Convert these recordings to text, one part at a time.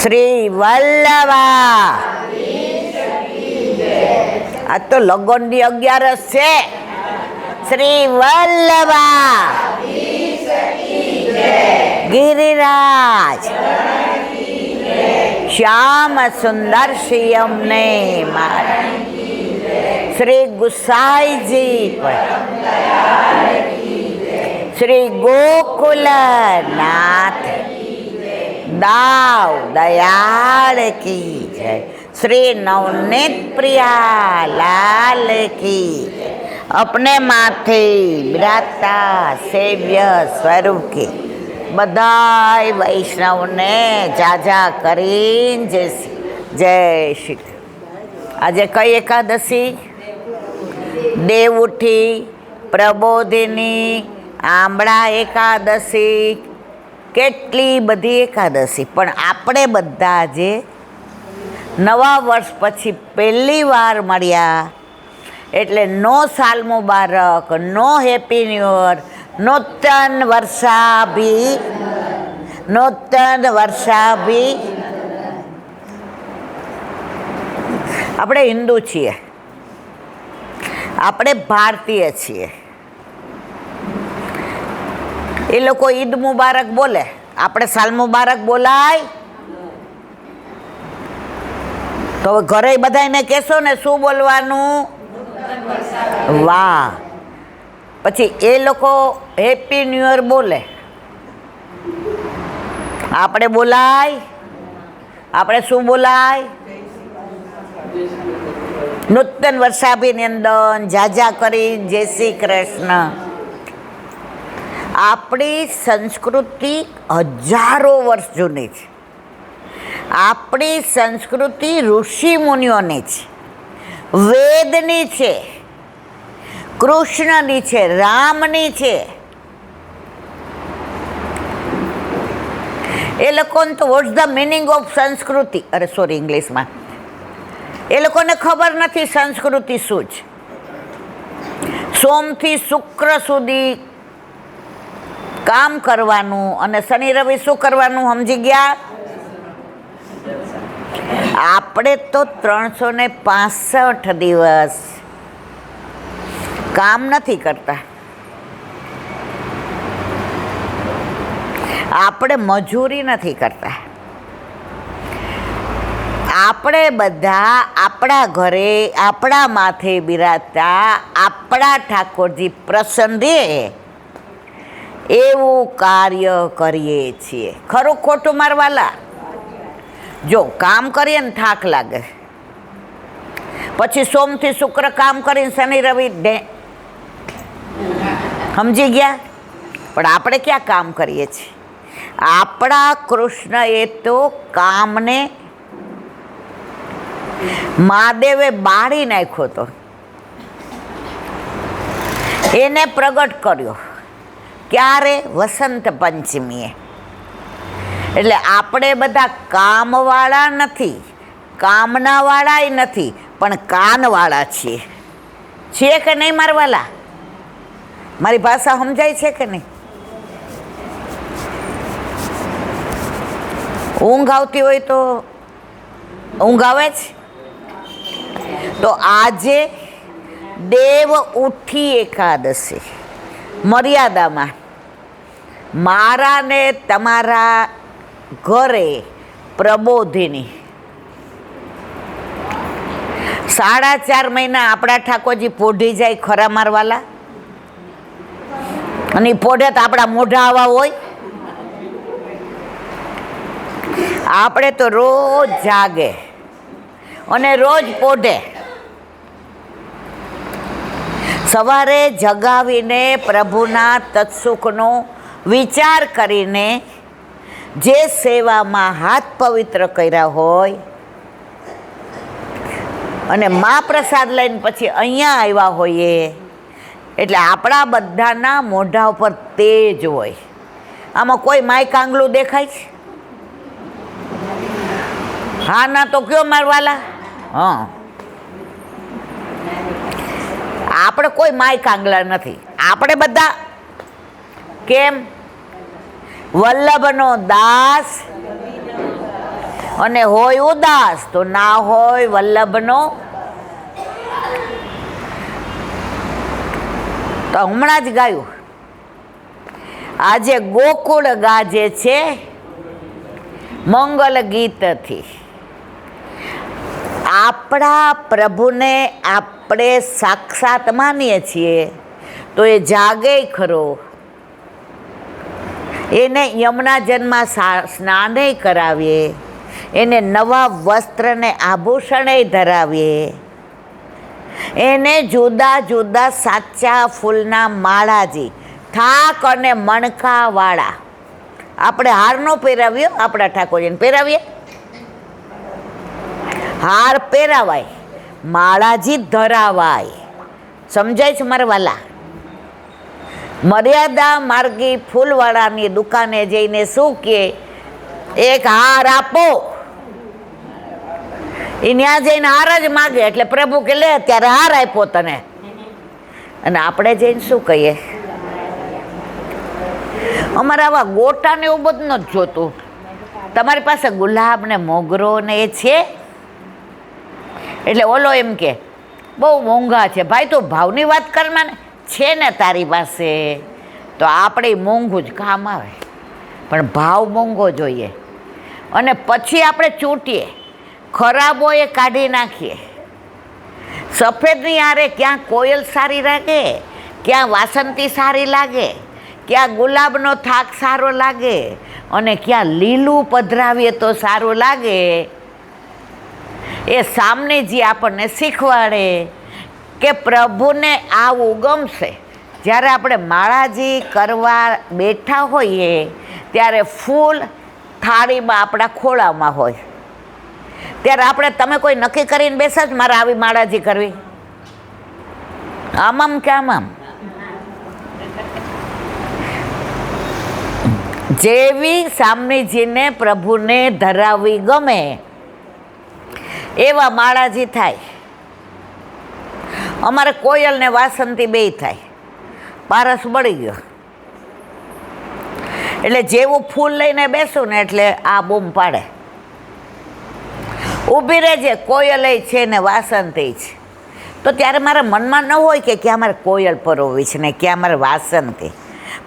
શ્રી વલ્લભા. આ તો લગનની 11 છે. શ્રી વલ્લભા ગિરિરાજ શ્યામ સુંદર શ્રીયમ ને શ્રી ગુસાઈજી શ્રી ગોકુલનાથ દાવ દયાળ કી જય. શ્રી નવનીત પ્રિયા લાલ કી જય. अपने माथे બિરાજતા સેવ્ય સ્વરૂપ કે બધાય વૈષ્ણવને જાજા કરીને જય શ્રી. આજે કઈ એકાદશી? દેવઉઠી, પ્રબોધિની, આંબળા એકાદશી, કેટલી બધી એકાદશી. પણ આપણે બધા જે નવા વર્ષ પછી પહેલી વાર મળ્યા એટલે નો સાલ મુબારક, નો હેપી ન્યૂ યર, નૂતન વર્ષાભી. આપણે હિન્દુ છીએ, આપણે ભારતીય છીએ. એ લોકો ઈદ મુબારક બોલે, આપણે સાલ મુબારક બોલાય? તો ઘરે બધાને કહેશો ને શું બોલવાનું? વાહ. પછી એ લોકો હેપી ન્યૂ યર બોલે, આપણે બોલાય? આપણે શું બોલાય? નૂતન વર્ષાભિનંદન, જાજા કરી જય શ્રી કૃષ્ણ. આપણી સંસ્કૃતિ હજારો વર્ષ જૂની છે. આપણી સંસ્કૃતિ ઋષિ મુનિઓની છે, વેદની છે, કૃષ્ણની છે, રામની છે. એ લોકોને તો વોટ્સ ધ મિનિંગ ઓફ સંસ્કૃતિ, ઇંગ્લિશમાં એ લોકોને ખબર નથી સંસ્કૃતિ શું છે. સોમથી શુક્ર સુધી કામ કરવાનું અને શનિ રવિ શું કરવાનું? સમજી ગયા? આપણે તો 365 દિવસ કામ નથી કરતા. આપણે મજૂરી નથી કરતા. આપણે બધા આપણા ઘરે આપણા માથે બિરાજતા આપણા ઠાકોરજી પ્રસન્ન રહે એવું કાર્ય કરીએ છીએ. ખરું ખોટું મારવાલા? જો કામ કરીએ ને થાક લાગે, પછી સોમથી શુક્ર કામ કરીને શનિ રવિ સમજી ગયા? પણ આપણે ક્યાં કામ કરીએ છીએ? આપણા કૃષ્ણ એ તો કામને મહાદેવે બાળી નાખ્યો હતો, એને પ્રગટ કર્યો. ક્યારે? વસંત પંચમીએ. એટલે આપણે બધા કામવાળા નથી, કામનાવાળાય નથી, પણ કાનવાળા છીએ. છીએ કે નહીં મારવાલા? મારી ભાષા સમજાય છે કે નહીં? ઊંઘ આવતી હોય તો ઊંઘ આવે છે? તો આજે દેવ ઉઠી એકાદશી મર્યાદામાં મારા ને તમારા ઘરે પ્રબોધિની 4.5 મહિના આપણા ઠાકોરજી પોઢી જાય ખરા મારવાલા? અને પોઢે તો આપણા મોઢા આવા હોય? આપણે તો રોજ જાગે અને રોજ પોઢે. સવારે જગાવીને પ્રભુના તત્સુખનો વિચાર કરીને જે સેવામાં હાથ પવિત્ર કર્યા હોય અને મહાપ્રસાદ લઈને પછી અહીંયા આવ્યા હોઈએ એટલે આપણા બધાના મોઢા ઉપર તેજ હોય. આમાં કોઈ માય કાંગલું દેખાય છે? હા ના તો કયો મારવાલા? હા, આપણે કોઈ માય કાંગલા નથી. આપણે બધા કેમ? વલ્લભનો દાસ અને હોય ઉદાસ તો ના હોય વલ્લભનો. તો હમણાં જ ગાયું, આજે ગોકુળ ગાજે છે મંગલ ગીતથી. આપણા પ્રભુને આપણે સાક્ષાત માનીએ છીએ તો એ જાગે ખરો. એને યમુના જન્મમાં સ્નાને કરાવીએ, એને નવા વસ્ત્રને આભૂષણે ધરાવીએ, એને જુદા જુદા સાચા ફૂલના માળાજી થાક અને મણકાવાળા. આપણે હાર ન પહેરાવીએ, આપણા ઠાકોરજીને પહેરાવીએ, હાર પહેરાવાય, માળાજી ધરાવાય. સમજાય છે મારા વાલા? મર્યાદા માર્ગી ફૂલવાળાની દુકાને જઈને શું કહે? એક હાર આપો. એ ત્યાં જઈને હાર જ માગે એટલે પ્રભુ કે લે ત્યારે હાર આપ્યો તને. અને આપણે જઈને શું કહીએ? અમારે આવા ગોટા ને એવું બધું નથી જોતું. તમારી પાસે ગુલાબ ને મોગરો ને એ છે? એટલે ઓલો એમ કે બહુ મોંઘા છે. ભાઈ તો ભાવની વાત કરમાં ને, છે ને તારી પાસે તો આપણે મોંઘું જ કામ આવે, પણ ભાવ મોંઘો જોઈએ. અને પછી આપણે ચૂંટીએ, ખરાબ હોય એ કાઢી નાખીએ. સફેદની હારે ક્યાં કોયલ સારી લાગે, ક્યાં વાસંતી સારી લાગે, ક્યાં ગુલાબનો થાક સારો લાગે, અને ક્યાં લીલું પધરાવીએ તો સારું લાગે. એ સામનેજી આપણને શીખવાડે કે પ્રભુને આવું ગમશે. જ્યારે આપણે માળાજી કરવા બેઠા હોઈએ ત્યારે ફૂલ થાળીમાં આપણા ખોળામાં હોય, ત્યારે આપણે તમે કોઈ નક્કી કરીને બેસા જ મારે આવી માળાજી કરવી? આમ કે આમ? જેવી સામનેજીને પ્રભુને ધરાવવી ગમે એવા માળાજી થાય. અમારે કોયલ ને વાસંતી બેય થાય. પારસ બળી ગયો એટલે જેવું ફૂલ લઈને બેસું ને એટલે આ બૂમ પાડે, ઊભી રહેજે, કોયલ છે ને વાસંતી છે. તો ત્યારે મારા મનમાં ન હોય કે ક્યાં મારે કોયલ પરોવી છે ને ક્યાં મારે વાસંતી.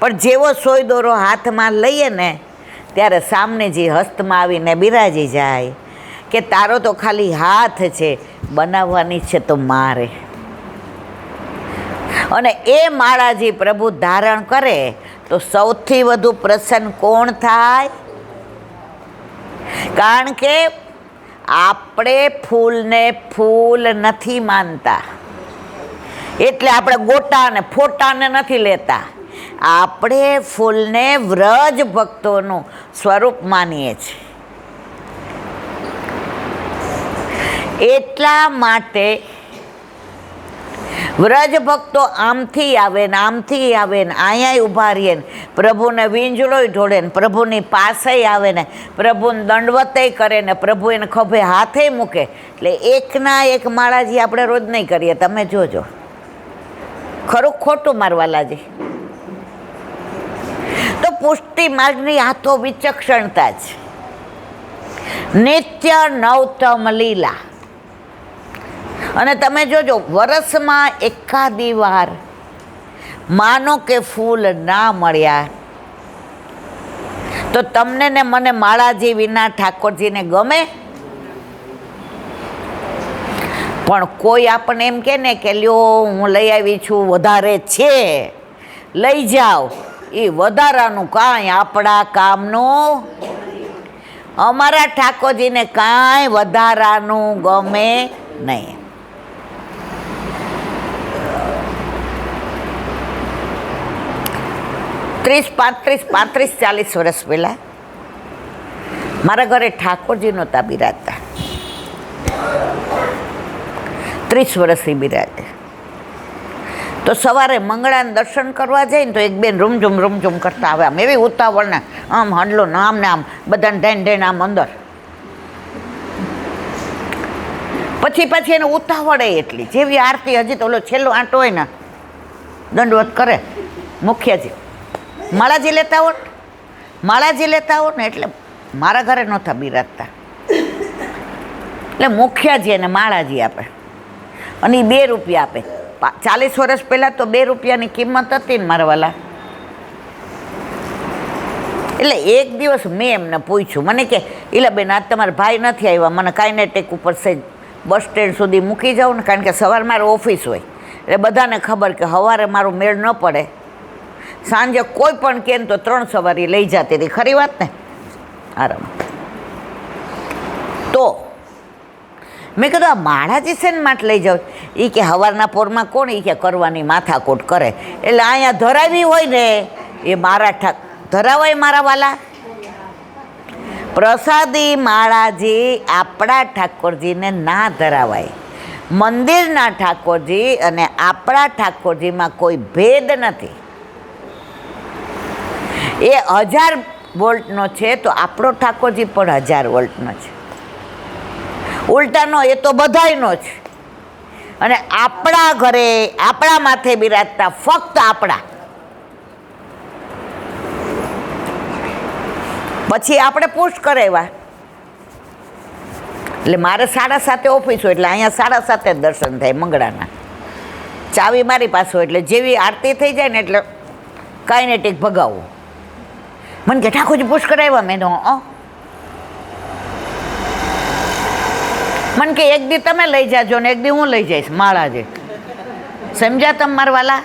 પણ જેવો સોય દોરો હાથમાં લઈએ ને ત્યારે સામને જે હસ્તમાં આવીને બિરાજી જાય કે તારો તો ખાલી હાથ છે, બનાવવાની છે તો મારે. અને એ માળાજી પ્રભુ ધારણ કરે તો સૌથી વધુ પ્રસન્ન કોણ થાય? કારણ કે આપણે ફૂલને ફૂલ નથી માનતા, એટલે આપણે ગોટા ને ફોટાને નથી લેતા. આપણે ફૂલને વ્રજ ભક્તોનું સ્વરૂપ માનીએ છીએ. એટલા માટે વ્રજ ભક્તો આમથી આવે ને આમથી આવે ને અહીંયા ઊભા રહીએ ને પ્રભુને વીંજળોય ઢોળે ને પ્રભુની પાસે આવે ને પ્રભુને દંડવતે કરે ને પ્રભુ એને ખભે હાથે મૂકે. એટલે એકના એક માળાજી આપણે રોજ નહીં કરીએ. તમે જોજો, ખરું ખોટું મારવાલાજી? તો પુષ્ટિ માર્ગની આ તો વિચક્ષણતા છે. નિત્ય નવતમ લીલા. અને તમે જોજો, વરસમાં એકાદી વાર માનો કે ફૂલ ના મળ્યા તો તમને ને મને માળાજી વિના ઠાકોરજીને ગમે? પણ કોઈ આપણને એમ કે ને કે લ્યો હું લઈ આવી છું, વધારે છે, લઈ જાઓ. એ વધારાનું કાંઈ આપણા કામનું. અમારા ઠાકોરજીને કાંઈ વધારાનું ગમે નહીં. પાંત્રીસ 40 વર્ષ પહેલાં મારા ઘરે ઠાકોરજી નહોતા બિરાજતા. 30 વર્ષથી બિરાજે. તો સવારે મંગળાને દર્શન કરવા જાય ને તો એક બેન રૂમઝુમ કરતા આવે, આમ એવી ઉતાવળ ને આમ હાંડલો ને આમ ને આમ બધાને ઢેન આમ અંદર. પછી એને ઉતાવળે એટલી, જેવી આરતી હજી તો ઓલો છેલ્લો આંટો હોય ને દંડવત કરે મુખ્યજી. માળાજી લેતા હો ને એટલે મારા ઘરે નહોતા બિરાજતા. એટલે મુખિયાજી અને માળાજી આપે, અને એ 2 રૂપિયા આપે. 40 વર્ષ પહેલાં તો 2 રૂપિયાની કિંમત હતી ને મારા વાલા. એટલે એક દિવસ મેં એમને પૂછ્યું, મને કે ઈલાબેન આજ તમારા ભાઈ નથી આવ્યા, મને કાઇનેટિક ઉપર છે બસ સ્ટેન્ડ સુધી મૂકી જાઉં ને, કારણ કે સવારે મારે ઓફિસ હોય. એટલે બધાને ખબર કે સવારે મારો મેળ ન પડે, સાંજે કોઈ પણ કહે તો 3 સવારી લઈ જતી હતી. ખરી વાત ને? આરામ. તો મેં કીધું આ માળાજી છે ને માટે લઈ જાઉં. એ કે સવારના પોરમાં કોણ? એ કે કરવાની માથાકૂટ કરે. એટલે અહીંયા ધરાવી હોય ને એ મારા ધરાવાય મારા વાલા. પ્રસાદી માળાજી આપણા ઠાકોરજીને ના ધરાવાય. મંદિરના ઠાકોરજી અને આપણા ઠાકોરજીમાં કોઈ ભેદ નથી. એ 1000 વોલ્ટનો છે તો આપણો ઠાકોરજી પણ 1000 વોલ્ટનો છે. ઉલટાનો એ તો બધાયનો છે. અને આપણા ઘરે આપણા માથે બિરાજતા ફક્ત આપણા. પછી આપણે પુષ્ટ કરાવ્યા. એટલે મારે 7:30 ઓફિસ હોય, એટલે અહીંયા 7:30 જ દર્શન થાય મંગળાના. ચાવી મારી પાસે હોય, એટલે જેવી આરતી થઈ જાય ને એટલે કાઇનેટિક ભગાવવું. મને કે ઠાકોરજી પુષ્ટ કરાવ્યા? મેં મને કે એક દી તમે લઈ જાજો ને એક દી હું લઈ જઈશ માળાજી. સમજ્યા તમે મારા વાલા?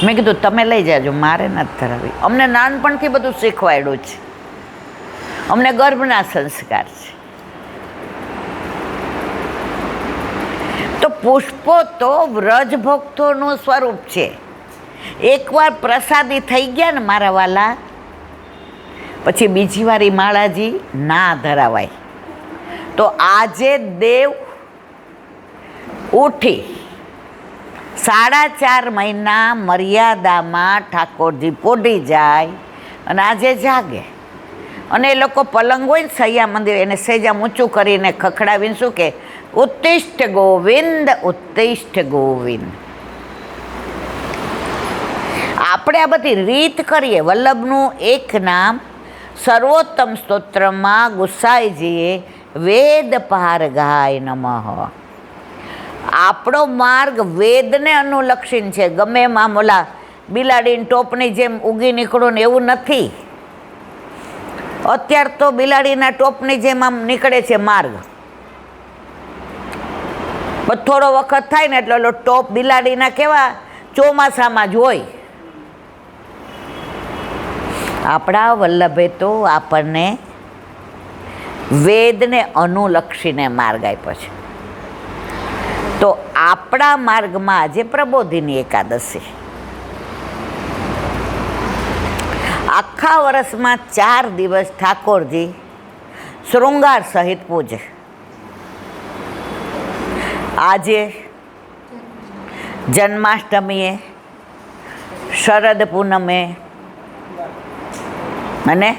મેં કીધું તમે લઈ જાજો, મારે નથી ધરાવી. અમને નાનપણથી બધું શીખવાડ્યું છે, અમને ગર્ભના સંસ્કાર છે. તો પુષ્પો તો વ્રજ ભક્તોનું સ્વરૂપ છે. એકવાર પ્રસાદી થઈ ગયા ને મારા વાલા, પછી બીજી વાર માળાજી ના ધરાવાય. તો આજે દેવ ઉઠી 4.5 મહિના મર્યાદામાં ઠાકોરજી પોઢી જાય અને આજે જાગે. અને એ લોકો પલંગ હોય ને સૈયા મંદિર, એને સેજા ઊંચું કરીને ખખડાવીને શું કે, ઉત્તિષ્ઠ ગોવિંદ, ઉત્તિષ્ઠ ગોવિંદ. આપણે આ બધી રીત કરીએ. વલ્લભનું એક નામ સર્વોત્તમ સ્તોત્રમાં ગુસાઈજીએ વેદ પાર ગાય નમઃ. આપણો માર્ગ વેદને અનુલક્ષીને છે. ગમે એમ ઓલા બિલાડીની ટોપની જેમ ઉગી નીકળો ને એવું નથી. અત્યારે તો બિલાડીના ટોપની જેમ આમ નીકળે છે માર્ગ. થોડો વખત થાય ને એટલે ઓલો ટોપ બિલાડીના કેવા ચોમાસામાં જ હોય. આપણા વલ્લભે તો આપણને વેદને અનુલક્ષીને માર્ગ આપ્યો છે. તો આપણા માર્ગમાં આજે પ્રબોધિની એકાદશી. આખા વર્ષમાં 4 દિવસ ઠાકોરજી શૃંગાર સહિત પૂજે. આજે જન્માષ્ટમીએ, શરદ પૂનમે અને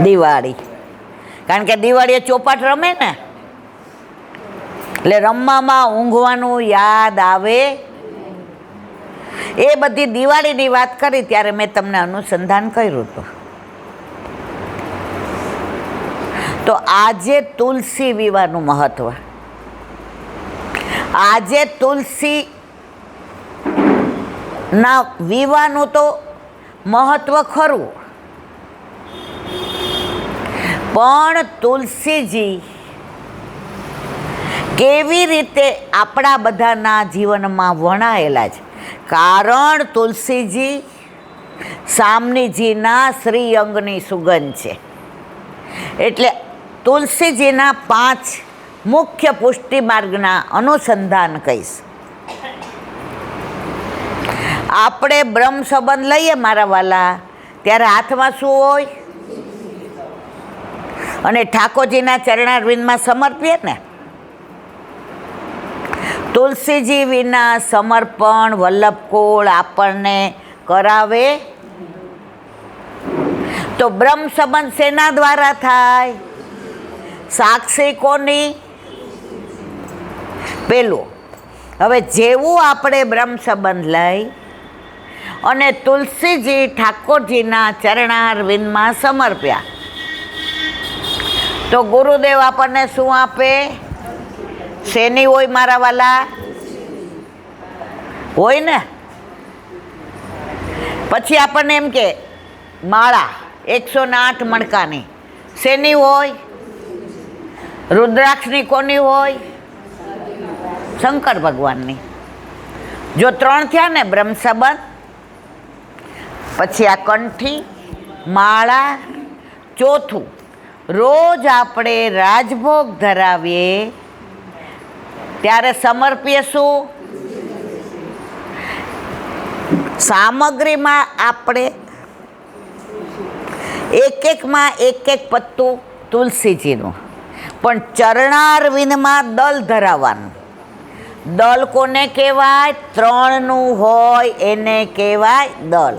દિવાળી. કારણ કે દિવાળીએ ચોપાટ રમે ને, એટલે રમવામાં ઊંઘવાનું યાદ આવે. એ બધી દિવાળીની વાત કરી ત્યારે મેં તમને અનુસંધાન કર્યું હતું. તો આજે તુલસી વિવાહનું મહત્વ, આજે તુલસી ના વિવાહનું તો મહત્વ ખરું, પણ તુલસીજી કેવી રીતે આપણા બધાના જીવનમાં વણાયેલા છે. કારણ તુલસીજી સામનીજીના શ્રી અંગની સુગંધ છે. એટલે તુલસીજીના 5 મુખ્ય પુષ્ટિ માર્ગના અનુસંધાન કહીશ. આપણે બ્રહ્મ સંબંધ લઈએ મારા વાલા, ત્યારે હાથમાં શું હોય? અને ઠાકોરજીના ચરણારવિંદમાં સમર્પીએ ને. તુલસીજી વિના સમર્પણ વલ્લભકુળ આપણને કરાવે. તો બ્રહ્મ સંબંધ શેના દ્વારા થાય? સાક્ષી કોની? પેલું. હવે જેવું આપણે બ્રહ્મ સંબંધ લઈ અને તુલસીજી ઠાકોરજીના ચરણારવિંદમાં સમર્પ્યા. તો ગુરુદેવ આપણને શું આપે? શેની હોય મારા વાલા? હોય ને. પછી આપણને એમ કે માળા 108 મણકાની શેની હોય? રુદ્રાક્ષની કોની હોય? શંકર ભગવાનની. જો 3 થયા ને બ્રહ્મ સંબંધ, પછી આ કંઠી, માળા, ચોથું રોજ આપણે રાજભોગ ધરાવીએ ત્યારે સમર્પીએ શું? સામગ્રીમાં આપણે એકમાં એક પત્તું તુલસીજીનું, પણ ચરણારવિંદમાં દલ ધરાવવાનું. દલ કોને કહેવાય? 3નું હોય એને કહેવાય દલ.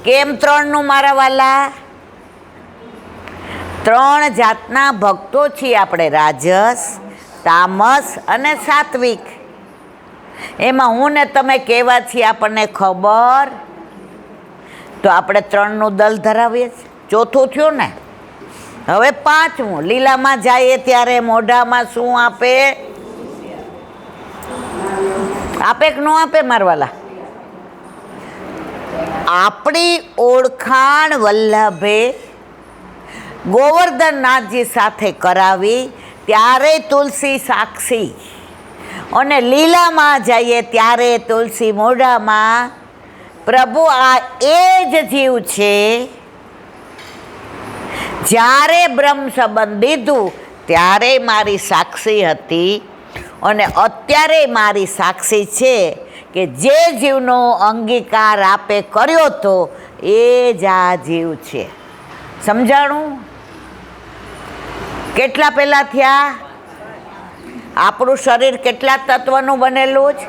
કેમ 3નું મારા વાલા? 3 જાતના ભક્તો છીએ આપણે, રાજસ, તામસ અને સાત્વિક. એમાં હું ને તમે કેવા છીએ આપણને ખબર. તો આપણે 3નું દલ ધરાવીએ છીએ. ચોથું થયું ને. હવે 5મું, લીલામાં જઈએ ત્યારે મોઢામાં શું આપે? આપે કે ન આપે મારવાલા? આપણી ઓળખાણ વલ્લભે ગોવર્ધનનાથજી સાથે કરાવી ત્યારે તુલસી સાક્ષી, અને લીલામાં જઈએ ત્યારે તુલસી મોઢામાં. પ્રભુ આ એ જ જીવ છે જ્યારે બ્રહ્મ સંબંધ દીધું ત્યારે મારી સાક્ષી હતી, અને અત્યારે મારી સાક્ષી છે કે જે જીવનો અંગીકાર આપે કર્યો તો એ જ આ જીવ છે. સમજાણું? કેટલા પહેલાં થયા? આપણું શરીર કેટલા તત્વનું બનેલું છે?